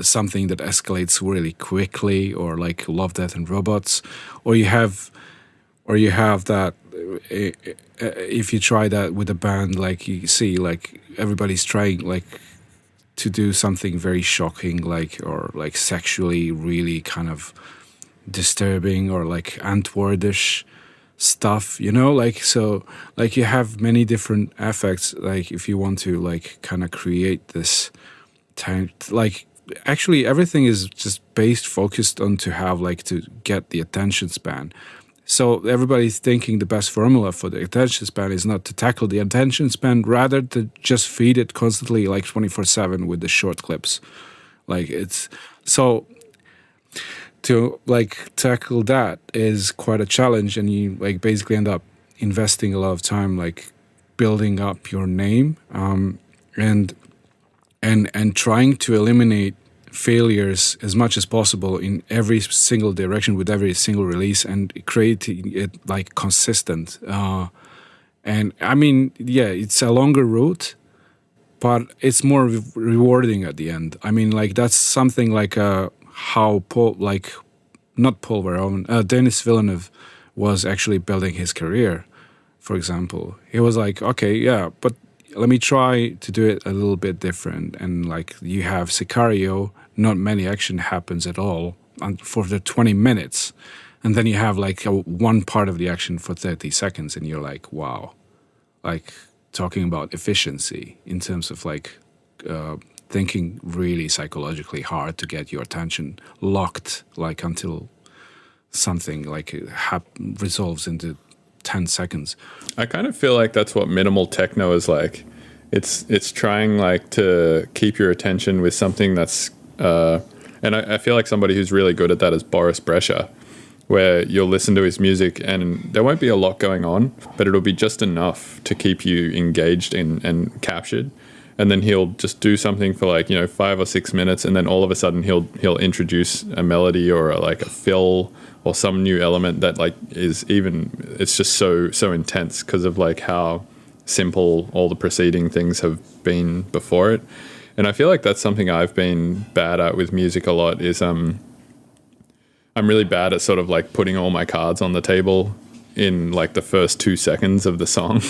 Speaker 5: something that escalates really quickly, or like Love, Death and Robots, or you have that if you try that with a band, like you see like everybody's trying like to do something very shocking, like, or like sexually really kind of disturbing, or like Antwoordish stuff, you know, like, so like you have many different effects, like if you want to like kind of create this time, like actually everything is just focused on to have like to get the attention span. So everybody's thinking the best formula for the attention span is not to tackle the attention span, rather to just feed it constantly like 24/7 with the short clips. Like it's, so to like tackle that is quite a challenge, and you like basically end up investing a lot of time like building up your name and trying to eliminate failures as much as possible in every single direction with every single release, and creating it like consistent. And I mean, yeah, it's a longer route, but it's more rewarding at the end. I mean, like that's something like how Paul Verhoeven, Denis Villeneuve was actually building his career. For example, he was like, okay, yeah, but let me try to do it a little bit different. And like you have Sicario, not many action happens at all for the 20 minutes. And then you have like one part of the action for 30 seconds. And you're like, wow, like talking about efficiency in terms of like thinking really psychologically hard to get your attention locked, like until something like resolves into 10 seconds.
Speaker 6: I kind of feel like that's what minimal techno is like. It's trying like to keep your attention with something that's and I feel like somebody who's really good at that is Boris Brejcha, where you'll listen to his music and there won't be a lot going on, but it'll be just enough to keep you engaged and captured. And then he'll just do something for like, 5 or 6 minutes, and then all of a sudden he'll introduce a melody or like a fill or some new element that like is even, it's just so intense because of like how simple all the preceding things have been before it. And I feel like that's something I've been bad at with music a lot is I'm really bad at sort of like putting all my cards on the table in like the first 2 seconds of the song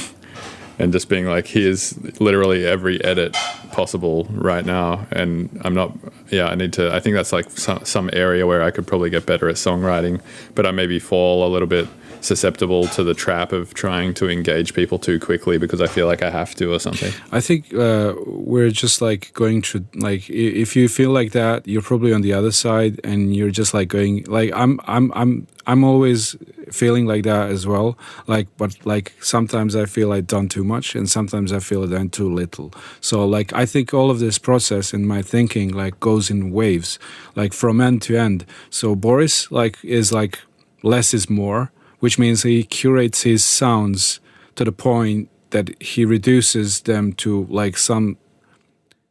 Speaker 6: and just being like, here's literally every edit possible right now. And I think that's like some area where I could probably get better at songwriting, but I maybe fall a little bit susceptible to the trap of trying to engage people too quickly because I feel like I have to or something.
Speaker 5: I think we're just like going through, like if you feel like that, you're probably on the other side and you're just like going like I'm always feeling like that as well, like, but like sometimes I feel I've done too much and sometimes I feel I've done too little. So like I think all of this process in my thinking like goes in waves, like from end to end. So Boris like is like less is more, which means he curates his sounds to the point that he reduces them to like some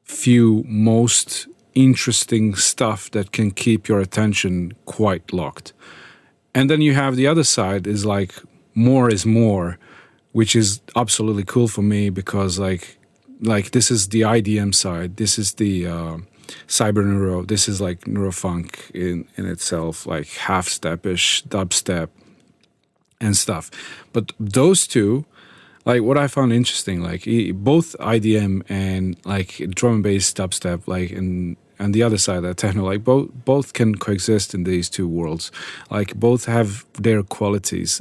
Speaker 5: few most interesting stuff that can keep your attention quite locked. And then you have the other side is like more is more, which is absolutely cool for me because like this is the IDM side, this is the cyber neuro, this is like neurofunk in itself, like half step-ish, dubstep and stuff. But those two, like what I found interesting, like both IDM and like drum and bass dubstep, like and the other side, that techno, like both can coexist in these two worlds. Like both have their qualities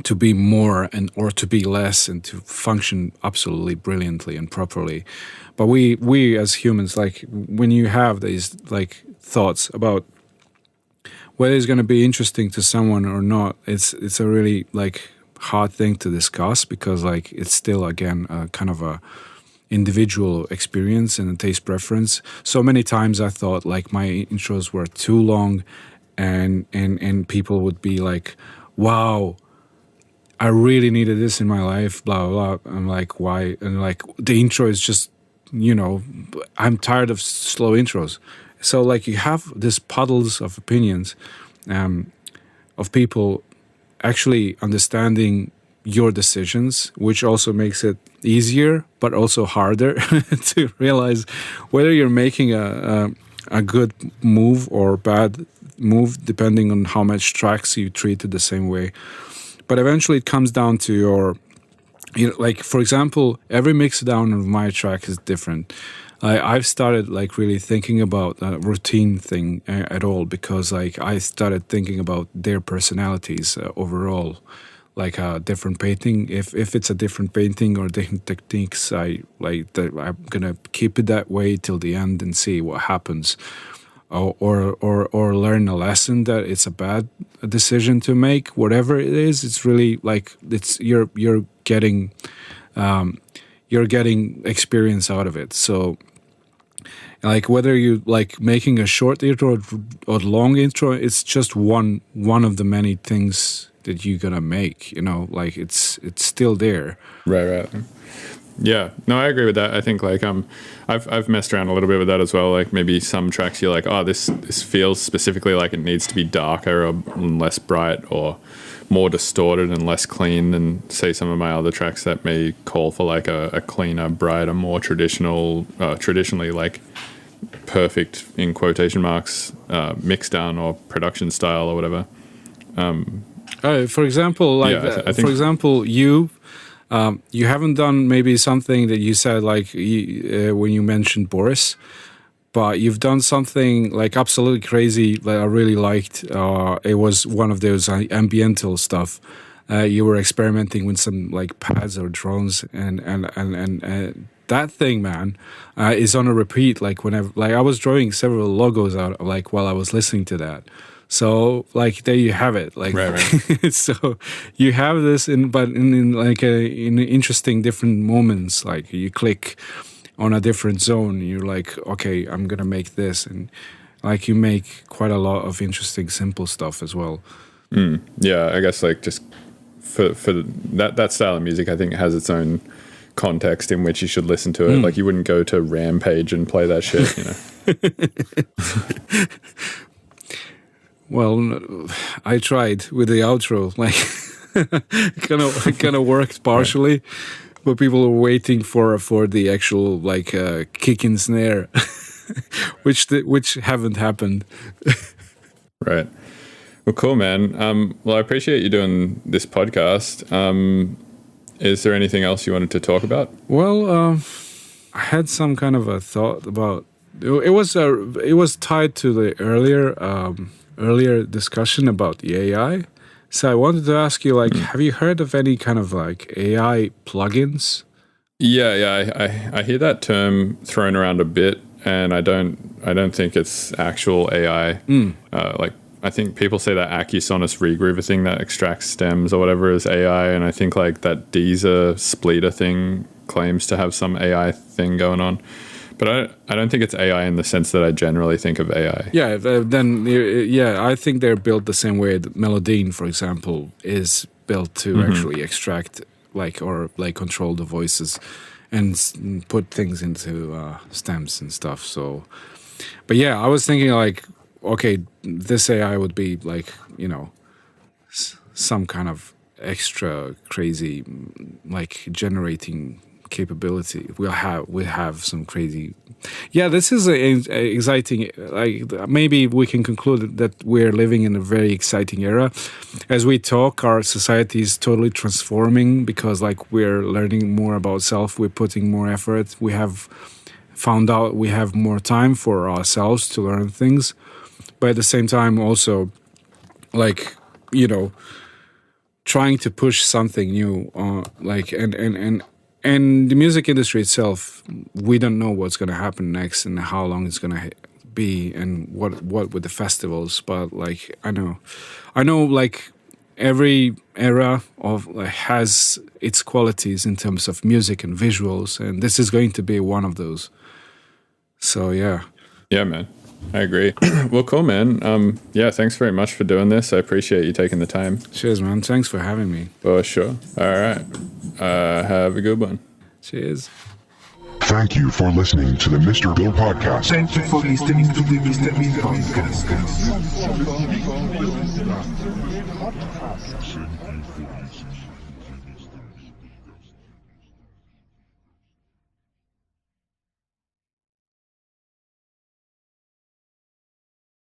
Speaker 5: to be more and or to be less and to function absolutely brilliantly and properly. But we as humans, like when you have these like thoughts about whether it's going to be interesting to someone or not, it's a really like hard thing to discuss because like it's still again kind of a individual experience and a taste preference. So many times I thought like my intros were too long and people would be like, wow, I really needed this in my life, blah, blah, blah. I'm like, why? And like the intro is just, you know, I'm tired of slow intros. So like you have these puddles of opinions of people actually understanding your decisions, which also makes it easier, but also harder to realize whether you're making a good move or bad move, depending on how much tracks you treat it the same way. But eventually it comes down to your, you know, like, for example, every mix down of my track is different. I've started like really thinking about a routine thing at all because like I started thinking about their personalities overall, like a different painting. If it's a different painting or different techniques, I'm gonna keep it that way till the end and see what happens. Or learn a lesson that it's a bad decision to make. Whatever it is, it's really like you're getting experience out of it. So like whether you like making a short intro or long intro, it's just one of the many things that you're gonna make. You know, like it's still there.
Speaker 6: Right. Yeah, no, I agree with that. I think like I've messed around a little bit with that as well. Like maybe some tracks you're like, oh, this feels specifically like it needs to be darker or less bright or more distorted and less clean than say some of my other tracks that may call for like a cleaner, brighter, more traditionally like perfect in quotation marks mix down or production style or whatever.
Speaker 5: For example, like
Speaker 6: yeah, I think,
Speaker 5: for example, you haven't done maybe something that you said like when you mentioned Boris, but you've done something like absolutely crazy that I really liked. It was one of those ambiental stuff. You were experimenting with some like pads or drones, and that thing, man, is on a repeat. Like whenever, like I was drawing several logos out, like while I was listening to that. So like there you have it. Like
Speaker 6: right.
Speaker 5: So you have this in in interesting different moments. Like you click on a different zone, you're like, okay, I'm gonna make this, and like you make quite a lot of interesting simple stuff as well.
Speaker 6: Yeah, I guess like just for that style of music, I think it has its own context in which you should listen to it. Like you wouldn't go to Rampage and play that shit, you know.
Speaker 5: Well, I tried with the outro, like kind of worked partially, but people were waiting for the actual like kick and snare, which haven't happened.
Speaker 6: Right. Well, cool, man. Well, I appreciate you doing this podcast. Is there anything else you wanted to talk about?
Speaker 5: Well, I had some kind of a thought about it. Was tied to the earlier discussion about the AI. So I wanted to ask you, like, have you heard of any kind of like AI plugins?
Speaker 6: Yeah. I hear that term thrown around a bit, and I don't think it's actual AI. Like I think people say that Acusonus regroover thing that extracts stems or whatever is AI, and I think like that Deezer splitter thing claims to have some AI thing going on. But I don't think it's AI in the sense that I generally think of AI.
Speaker 5: Yeah, I think they're built the same way that Melodine, for example, is built to actually extract or control the voices and put things into stems and stuff. So, but yeah, I was thinking like, okay, this AI would be like, you know, some kind of extra crazy like generating capability. We have some crazy. Yeah, this is exciting. Like maybe we can conclude that we're living in a very exciting era. As we talk, our society is totally transforming because like we're learning more about self. We're putting more effort. We have found out we have more time for ourselves to learn things, but at the same time also, like trying to push something new. Like and the music industry itself, we don't know what's going to happen next and how long it's going to be and what with the festivals. But like I know like every era of has its qualities in terms of music and visuals, and this is going to be one of those. So yeah,
Speaker 6: man, I agree. Well, cool, man. Yeah, thanks very much for doing this. I appreciate you taking the time.
Speaker 5: Cheers, man. Thanks for having me.
Speaker 6: For sure. All right. Have a good one.
Speaker 5: Cheers.
Speaker 7: Thank you for listening to the Mr. Bill Podcast.
Speaker 8: Thank you for listening to the Mr. Bill Podcast.